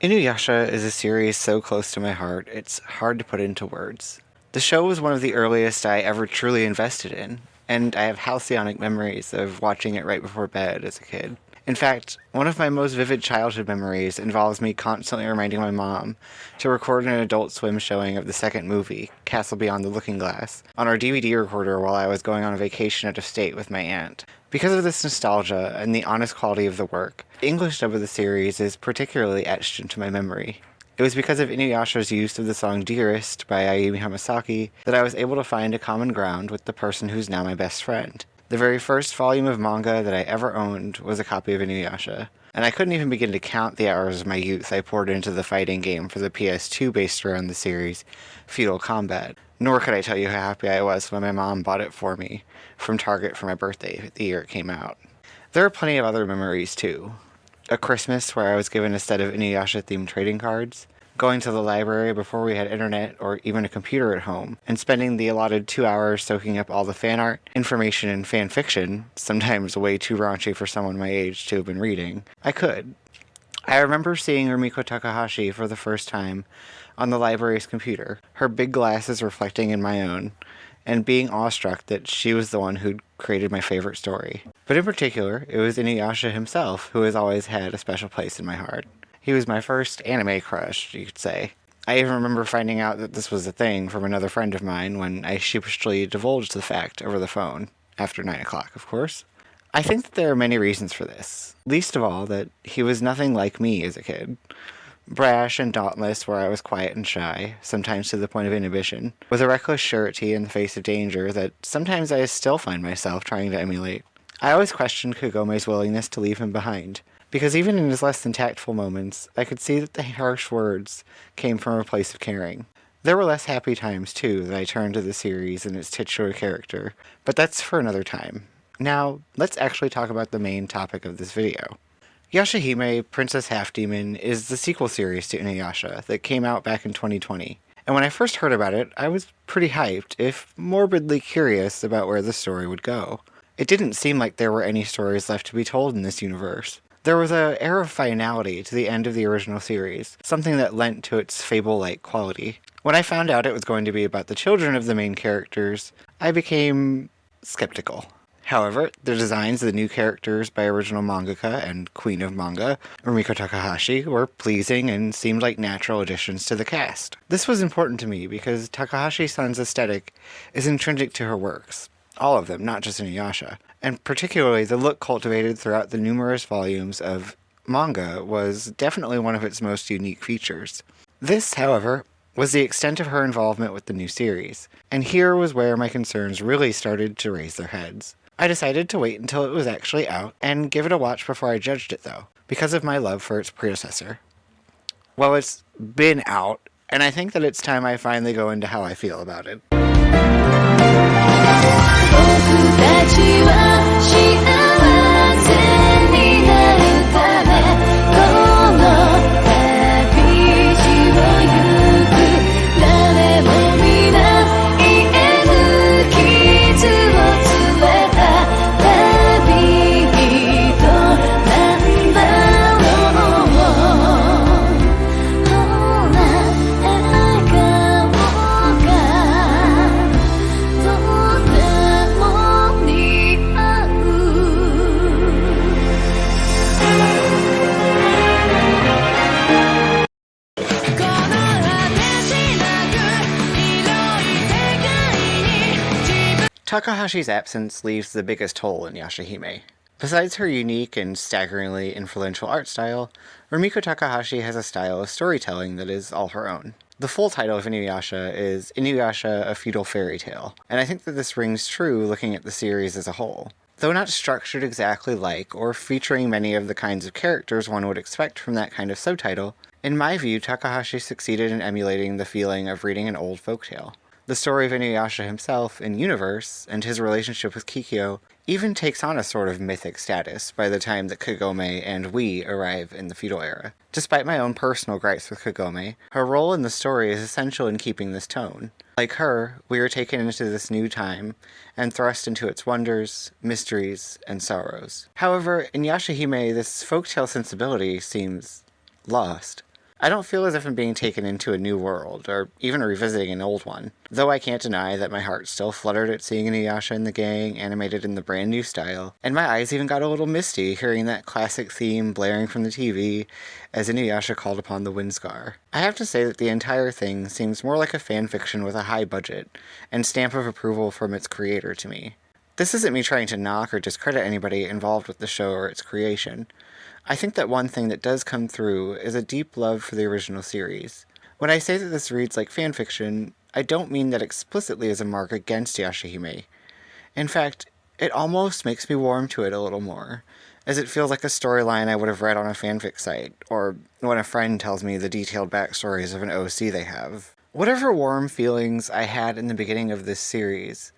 InuYasha is a series so close to my heart, it's hard to put into words. The show was one of the earliest I ever truly invested in, and I have halcyon memories of watching it right before bed as a kid. In fact, one of my most vivid childhood memories involves me constantly reminding my mom to record an Adult Swim showing of the second movie, Castle Beyond the Looking Glass, on our DVD recorder while I was going on a vacation out of state with my aunt. Because of this nostalgia and the honest quality of the work, the English dub of the series is particularly etched into my memory. It was because of InuYasha's use of the song Dearest by Ayumi Hamasaki that I was able to find a common ground with the person who's now my best friend. The very first volume of manga that I ever owned was a copy of InuYasha, and I couldn't even begin to count the hours of my youth I poured into the fighting game for the PS2 based around the series, Feudal Combat. Nor could I tell you how happy I was when my mom bought it for me from Target for my birthday the year it came out. There are plenty of other memories too. A Christmas where I was given a set of InuYasha-themed trading cards, going to the library before we had internet or even a computer at home, and spending the allotted 2 hours soaking up all the fan art, information, and fan fiction, sometimes way too raunchy for someone my age to have been reading. I could. I remember seeing Rumiko Takahashi for the first time on the library's computer, her big glasses reflecting in my own, and being awestruck that she was the one who'd created my favorite story. But in particular, it was InuYasha himself who has always had a special place in my heart. He was my first anime crush, you could say. I even remember finding out that this was a thing from another friend of mine when I sheepishly divulged the fact over the phone, after 9 o'clock, of course. I think that there are many reasons for this, least of all that he was nothing like me as a kid. Brash and dauntless where I was quiet and shy, sometimes to the point of inhibition, with a reckless surety in the face of danger that sometimes I still find myself trying to emulate. I always questioned Kagome's willingness to leave him behind, because even in his less than tactful moments, I could see that the harsh words came from a place of caring. There were less happy times, too, that I turned to the series and its titular character, but that's for another time. Now, let's actually talk about the main topic of this video. Yashahime, Princess Half-Demon, is the sequel series to InuYasha that came out back in 2020. And when I first heard about it, I was pretty hyped, if morbidly curious about where the story would go. It didn't seem like there were any stories left to be told in this universe. There was an air of finality to the end of the original series, something that lent to its fable-like quality. When I found out it was going to be about the children of the main characters, I became skeptical. However, the designs of the new characters by original mangaka and queen of manga, Rumiko Takahashi, were pleasing and seemed like natural additions to the cast. This was important to me because Takahashi-san's aesthetic is intrinsic to her works. All of them, not just InuYasha. And particularly the look cultivated throughout the numerous volumes of manga was definitely one of its most unique features. This, however, was the extent of her involvement with the new series, and here was where my concerns really started to raise their heads. I decided to wait until it was actually out and give it a watch before I judged it, though, because of my love for its predecessor. Well, it's been out, and I think that it's time I finally go into how I feel about it. Takahashi's absence leaves the biggest hole in Yashahime. Besides her unique and staggeringly influential art style, Rumiko Takahashi has a style of storytelling that is all her own. The full title of InuYasha is InuYasha, A Feudal Fairy Tale, and I think that this rings true looking at the series as a whole. Though not structured exactly like, or featuring many of the kinds of characters one would expect from that kind of subtitle, in my view, Takahashi succeeded in emulating the feeling of reading an old folktale. The story of InuYasha himself in universe, and his relationship with Kikyo, even takes on a sort of mythic status by the time that Kagome and we arrive in the feudal era. Despite my own personal gripes with Kagome, her role in the story is essential in keeping this tone. Like her, we are taken into this new time, and thrust into its wonders, mysteries, and sorrows. However, in Yashahime, this folktale sensibility seems lost. I don't feel as if I'm being taken into a new world, or even revisiting an old one. Though I can't deny that my heart still fluttered at seeing InuYasha and the gang animated in the brand new style, and my eyes even got a little misty hearing that classic theme blaring from the TV as InuYasha called upon the Windscar. I have to say that the entire thing seems more like a fanfiction with a high budget, and stamp of approval from its creator to me. This isn't me trying to knock or discredit anybody involved with the show or its creation. I think that one thing that does come through is a deep love for the original series. When I say that this reads like fanfiction, I don't mean that explicitly as a mark against Yashahime. In fact, it almost makes me warm to it a little more, as it feels like a storyline I would have read on a fanfic site, or when a friend tells me the detailed backstories of an OC they have. Whatever warm feelings I had in the beginning of this series,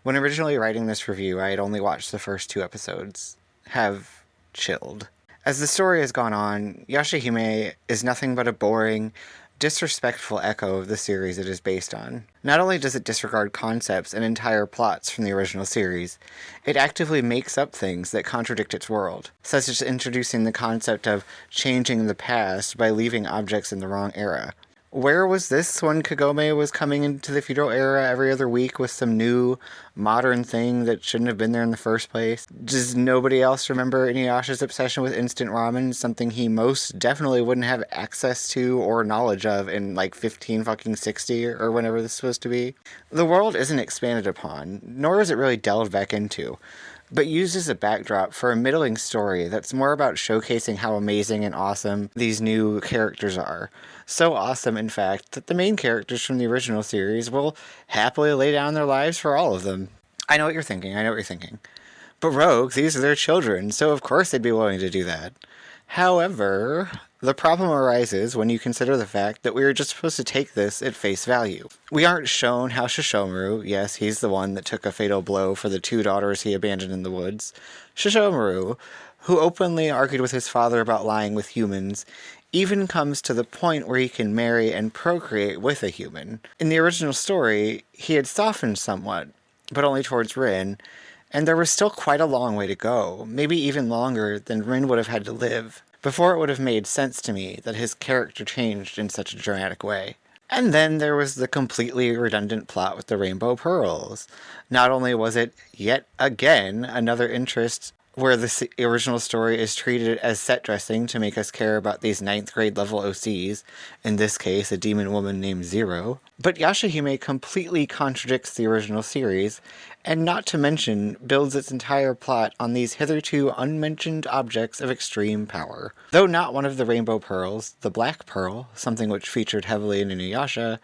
when originally writing this review I had only watched the first 2 episodes, have chilled. As the story has gone on, Yashahime is nothing but a boring, disrespectful echo of the series it is based on. Not only does it disregard concepts and entire plots from the original series, it actively makes up things that contradict its world, such as introducing the concept of changing the past by leaving objects in the wrong era. Where was this when Kagome was coming into the feudal era every other week with some new, modern thing that shouldn't have been there in the first place? Does nobody else remember InuYasha's obsession with instant ramen, something he most definitely wouldn't have access to or knowledge of in like 1560 or whenever this is supposed to be? The world isn't expanded upon, nor is it really delved back into, but used as a backdrop for a middling story that's more about showcasing how amazing and awesome these new characters are. So awesome, in fact, that the main characters from the original series will happily lay down their lives for all of them. I know what you're thinking. But rogues, these are their children, so of course they'd be willing to do that. However, the problem arises when you consider the fact that we are just supposed to take this at face value. We aren't shown how Sesshomaru, yes, he's the one that took a fatal blow for the 2 daughters he abandoned in the woods, Sesshomaru, who openly argued with his father about lying with humans, even comes to the point where he can marry and procreate with a human. In the original story, he had softened somewhat, but only towards Rin, and there was still quite a long way to go, maybe even longer than Rin would have had to live, before it would have made sense to me that his character changed in such a dramatic way. And then there was the completely redundant plot with the Rainbow Pearls. Not only was it, yet again, another interest where the original story is treated as set dressing to make us care about these 9th grade level OCs, in this case a demon woman named Zero. But Yashahime completely contradicts the original series, and not to mention builds its entire plot on these hitherto unmentioned objects of extreme power. Though not one of the Rainbow Pearls, the Black Pearl, something which featured heavily in InuYasha,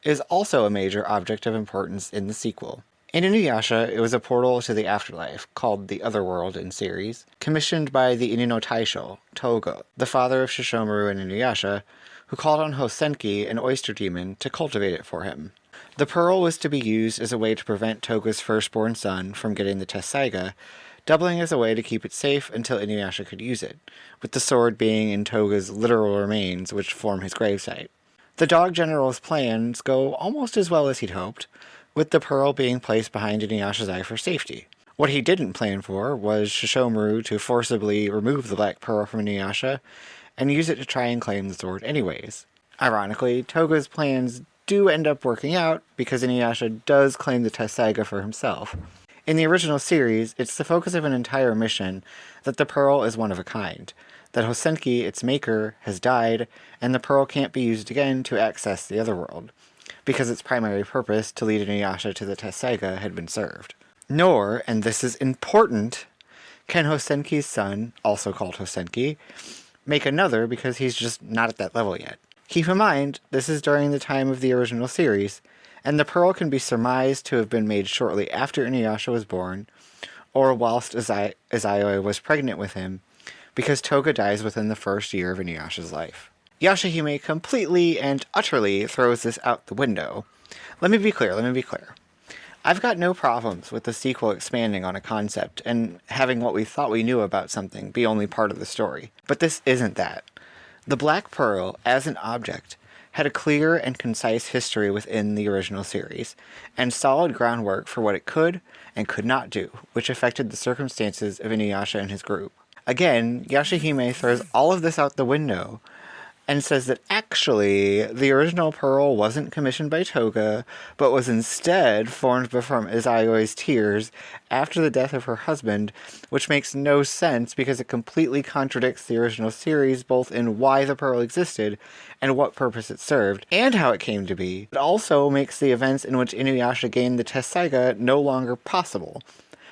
is also a major object of importance in the sequel. In InuYasha, it was a portal to the afterlife, called the Otherworld in series, commissioned by the Inu no Taisho, Toga, the father of Sesshomaru and InuYasha, who called on Hosenki, an oyster demon, to cultivate it for him. The pearl was to be used as a way to prevent Toga's firstborn son from getting the Tessaiga, doubling as a way to keep it safe until InuYasha could use it, with the sword being in Toga's literal remains which form his gravesite. The Dog General's plans go almost as well as he'd hoped, with the pearl being placed behind InuYasha's eye for safety. What he didn't plan for was Sesshomaru to forcibly remove the Black Pearl from InuYasha and use it to try and claim the sword anyways. Ironically, Toga's plans do end up working out because InuYasha does claim the Tessaiga for himself. In the original series, it's the focus of an entire mission that the pearl is one of a kind, that Hosenki, its maker, has died, and the pearl can't be used again to access the Otherworld, because its primary purpose to lead InuYasha to the Tessaiga had been served. Nor, and this is important, can Hosenki's son, also called Hosenki, make another because he's just not at that level yet. Keep in mind, this is during the time of the original series, and the pearl can be surmised to have been made shortly after InuYasha was born, or whilst Izayoi was pregnant with him, because Toga dies within the first year of InuYasha's life. Yashahime completely and utterly throws this out the window. Let me be clear. I've got no problems with the sequel expanding on a concept and having what we thought we knew about something be only part of the story. But this isn't that. The Black Pearl, as an object, had a clear and concise history within the original series, and solid groundwork for what it could and could not do, which affected the circumstances of InuYasha and his group. Again, Yashahime throws all of this out the window, and says that actually the original pearl wasn't commissioned by Toga, but was instead formed from Izayoi's tears after the death of her husband, which makes no sense because it completely contradicts the original series both in why the pearl existed and what purpose it served, and how it came to be. It also makes the events in which InuYasha gained the Tessaiga no longer possible.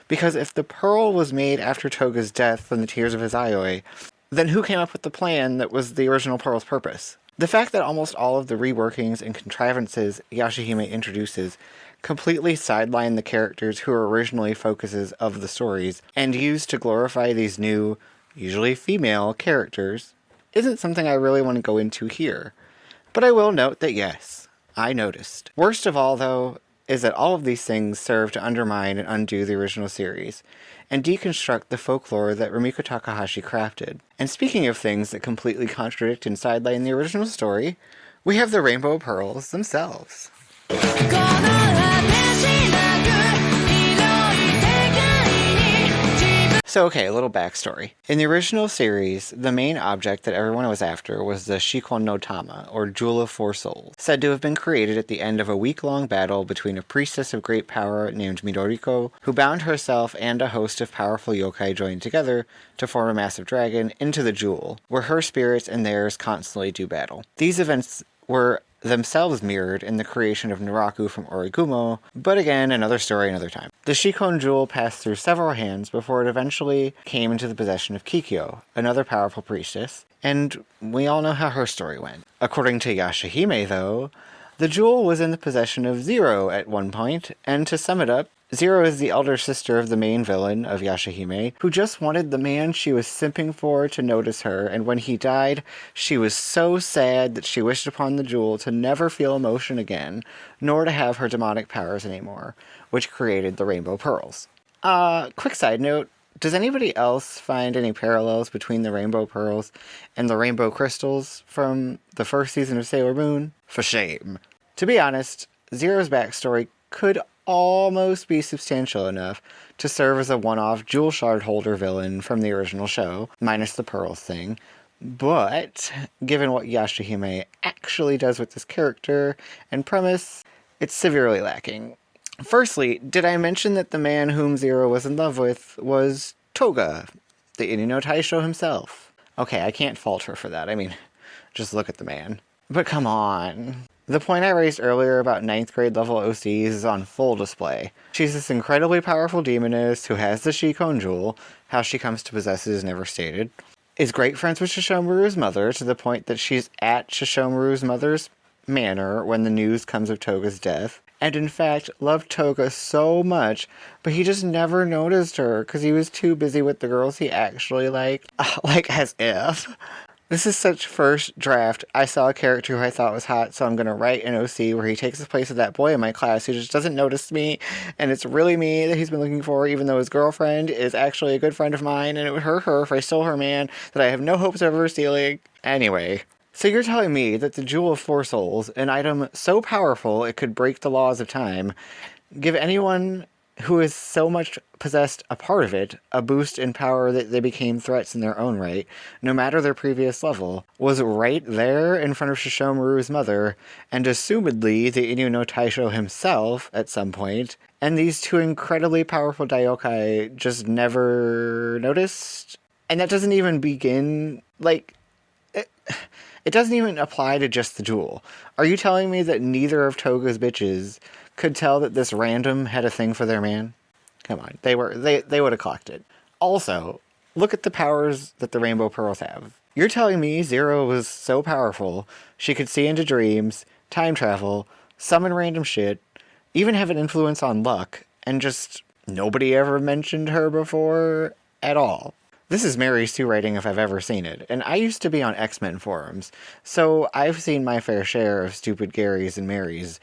Because if the pearl was made after Toga's death from the tears of Izayoi, then who came up with the plan that was the original pearl's purpose? The fact that almost all of the reworkings and contrivances Yashahime introduces completely sideline the characters who were originally focuses of the stories and used to glorify these new, usually female, characters isn't something I really want to go into here. But I will note that yes, I noticed. Worst of all, though, is that all of these things serve to undermine and undo the original series, and deconstruct the folklore that Rumiko Takahashi crafted. And speaking of things that completely contradict and sideline the original story, we have the Rainbow Pearls themselves. So okay, a little backstory. In the original series, the main object that everyone was after was the Shikon no Tama, or Jewel of Four Souls, said to have been created at the end of a week-long battle between a priestess of great power named Midoriko, who bound herself and a host of powerful yokai joined together to form a massive dragon into the jewel, where her spirits and theirs constantly do battle. These events were themselves mirrored in the creation of Naraku from Origumo, but again, another story another time. The Shikon jewel passed through several hands before it eventually came into the possession of Kikyo, another powerful priestess, and we all know how her story went. According to Yashahime, though, the jewel was in the possession of Zero at one point, and to sum it up, Zero is the elder sister of the main villain of Yashahime, who just wanted the man she was simping for to notice her, and when he died, she was so sad that she wished upon the jewel to never feel emotion again, nor to have her demonic powers anymore, which created the Rainbow Pearls. Quick side note, does anybody else find any parallels between the Rainbow Pearls and the Rainbow Crystals from the first season of Sailor Moon? For shame. To be honest, Zero's backstory could almost be substantial enough to serve as a one-off jewel shard holder villain from the original show, minus the pearls thing, but given what Yashahime actually does with this character and premise, it's severely lacking. Firstly, did I mention that the man whom Zero was in love with was Toga, the Inu no Taisho himself? Okay, I can't fault her for that. I mean, just look at the man. But come on. The point I raised earlier about 9th grade level OCs is on full display. She's this incredibly powerful demoness who has the Shikon jewel, how she comes to possess it is never stated, is great friends with Sesshomaru's mother to the point that she's at Sesshomaru's mother's manor when the news comes of Toga's death, and in fact loved Toga so much, but he just never noticed her because he was too busy with the girls he actually liked. Like, as if. This is such first draft. I saw a character who I thought was hot, so I'm going to write an OC where he takes the place of that boy in my class who just doesn't notice me, and it's really me that he's been looking for, even though his girlfriend is actually a good friend of mine, and it would hurt her if I stole her man that I have no hopes of ever stealing. Anyway. So you're telling me that the Jewel of Four Souls, an item so powerful it could break the laws of time, give anyone who is so much possessed a part of it a boost in power that they became threats in their own right, no matter their previous level, was right there in front of Sesshomaru's mother, and assumedly the Inu no Taisho himself at some point, and these two incredibly powerful Daiokai just never noticed? And that doesn't even begin, like, it doesn't even apply to just the jewel. Are you telling me that neither of Toga's bitches could tell that this random had a thing for their man? Come on, they would have clocked it. Also, look at the powers that the Rainbow Pearls have. You're telling me Zero was so powerful, she could see into dreams, time travel, summon random shit, even have an influence on luck, and just nobody ever mentioned her before at all. This is Mary Sue writing if I've ever seen it, and I used to be on X-Men forums, so I've seen my fair share of stupid Garys and Marys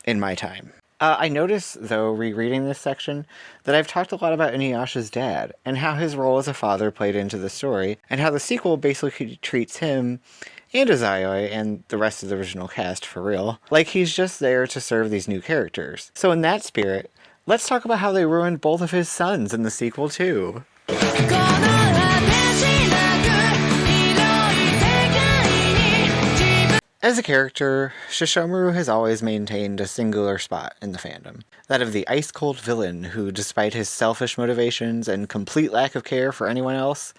in my time. I notice, though, rereading this section, that I've talked a lot about InuYasha's dad, and how his role as a father played into the story, and how the sequel basically treats him, and Izayoi, and the rest of the original cast for real, like he's just there to serve these new characters. So in that spirit, let's talk about how they ruined both of his sons in the sequel too. As a character, Sesshomaru has always maintained a singular spot in the fandom. That of the ice-cold villain who, despite his selfish motivations and complete lack of care for anyone else,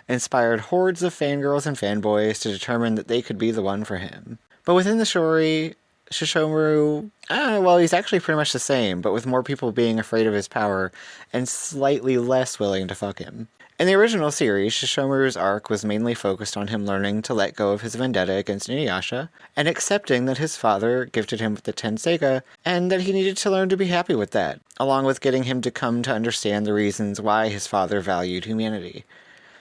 inspired hordes of fangirls and fanboys to determine that they could be the one for him. But within the story, Sesshomaru, well, he's actually pretty much the same, but with more people being afraid of his power and slightly less willing to fuck him. In the original series, Sesshomaru's arc was mainly focused on him learning to let go of his vendetta against InuYasha and accepting that his father gifted him with the Tenseiga and that he needed to learn to be happy with that, along with getting him to come to understand the reasons why his father valued humanity,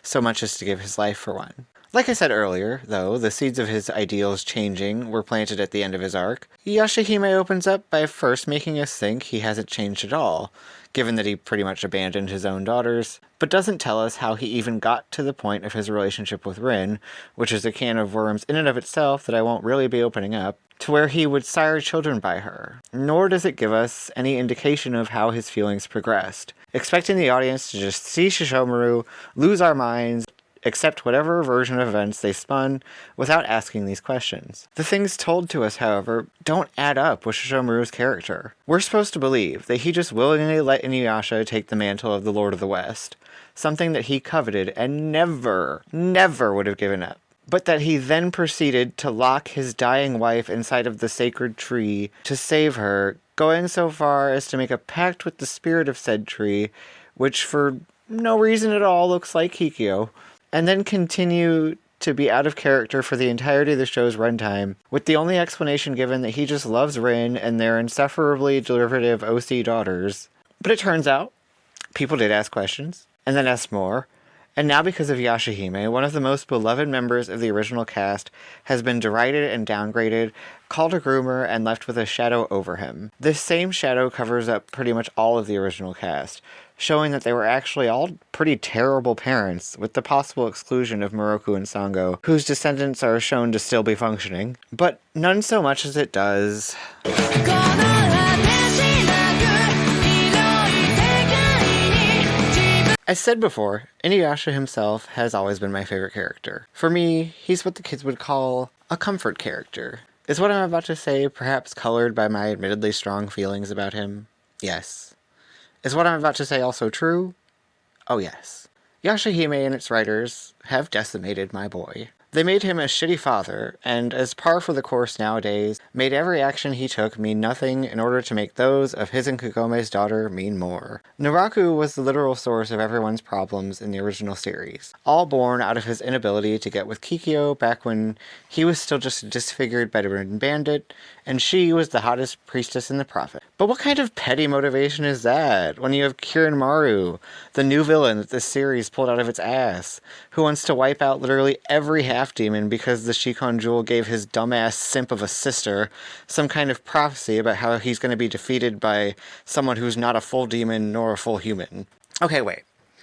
so much as to give his life for one. Like I said earlier, though, the seeds of his ideals changing were planted at the end of his arc. Yashahime opens up by first making us think he hasn't changed at all, given that he pretty much abandoned his own daughters, but doesn't tell us how he even got to the point of his relationship with Rin, which is a can of worms in and of itself that I won't really be opening up, to where he would sire children by her. Nor does it give us any indication of how his feelings progressed, expecting the audience to just see Sesshomaru, lose our minds, accept whatever version of events they spun without asking these questions. The things told to us, however, don't add up with Sesshomaru's character. We're supposed to believe that he just willingly let InuYasha take the mantle of the Lord of the West, something that he coveted and never would have given up. But that he then proceeded to lock his dying wife inside of the sacred tree to save her, going so far as to make a pact with the spirit of said tree, which for no reason at all looks like Kikyo, and then continue to be out of character for the entirety of the show's runtime, with the only explanation given that he just loves Rin and their insufferably derivative OC daughters. But it turns out, people did ask questions, and then asked more, and now because of Yashahime, one of the most beloved members of the original cast has been derided and downgraded, called a groomer, and left with a shadow over him. This same shadow covers up pretty much all of the original cast, showing that they were actually all pretty terrible parents, with the possible exclusion of Moroku and Sango, whose descendants are shown to still be functioning. But none so much as it does. As said before, InuYasha himself has always been my favorite character. For me, he's what the kids would call a comfort character. Is what I'm about to say perhaps colored by my admittedly strong feelings about him? Yes. Is what I'm about to say also true? Oh yes. Yashahime and its writers have decimated my boy. They made him a shitty father, and as par for the course nowadays, made every action he took mean nothing in order to make those of his and Kagome's daughter mean more. Naraku was the literal source of everyone's problems in the original series, all born out of his inability to get with Kikyo back when he was still just a disfigured bedridden bandit, and she was the hottest priestess in the prophet. But what kind of petty motivation is that when you have Kirinmaru, the new villain that this series pulled out of its ass, who wants to wipe out literally every half-demon because the Shikon Jewel gave his dumbass simp of a sister some kind of prophecy about how he's going to be defeated by someone who's not a full demon nor a full human. Okay, wait.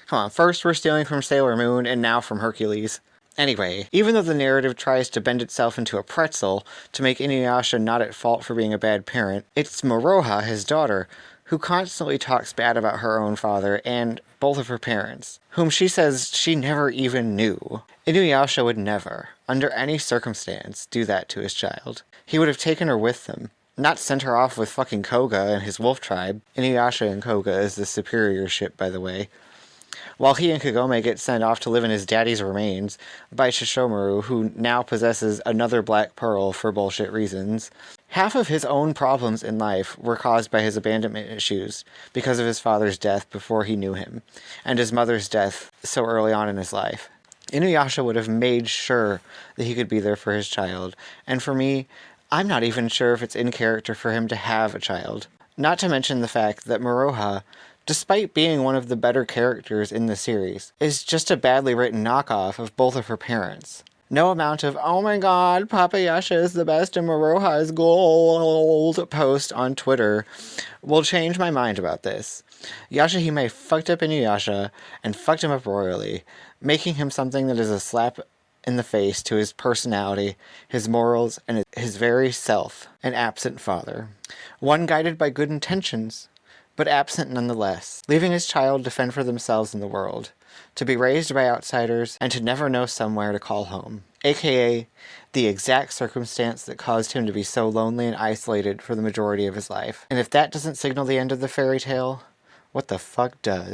Hold on. First we're stealing from Sailor Moon, and now from Hercules. Anyway, even though the narrative tries to bend itself into a pretzel to make InuYasha not at fault for being a bad parent, it's Moroha, his daughter, who constantly talks bad about her own father and both of her parents, whom she says she never even knew. InuYasha would never, under any circumstance, do that to his child. He would have taken her with him, not sent her off with fucking Koga and his wolf tribe. InuYasha and Koga is the superior ship, by the way. While he and Kagome get sent off to live in his daddy's remains by Sesshomaru, who now possesses another Black Pearl for bullshit reasons. Half of his own problems in life were caused by his abandonment issues because of his father's death before he knew him, and his mother's death so early on in his life. InuYasha would have made sure that he could be there for his child, and for me, I'm not even sure if it's in character for him to have a child. Not to mention the fact that Moroha, despite being one of the better characters in the series, is just a badly written knockoff of both of her parents. No amount of, oh my god, Papa Yasha is the best and Moroha is gold post on Twitter will change my mind about this. Yashahime fucked up InuYasha and fucked him up royally, making him something that is a slap in the face to his personality, his morals, and his very self, an absent father. One guided by good intentions, but absent nonetheless, leaving his child to fend for themselves in the world, to be raised by outsiders, and to never know somewhere to call home. aka the exact circumstance that caused him to be so lonely and isolated for the majority of his life. And if that doesn't signal the end of the fairy tale, what the fuck does?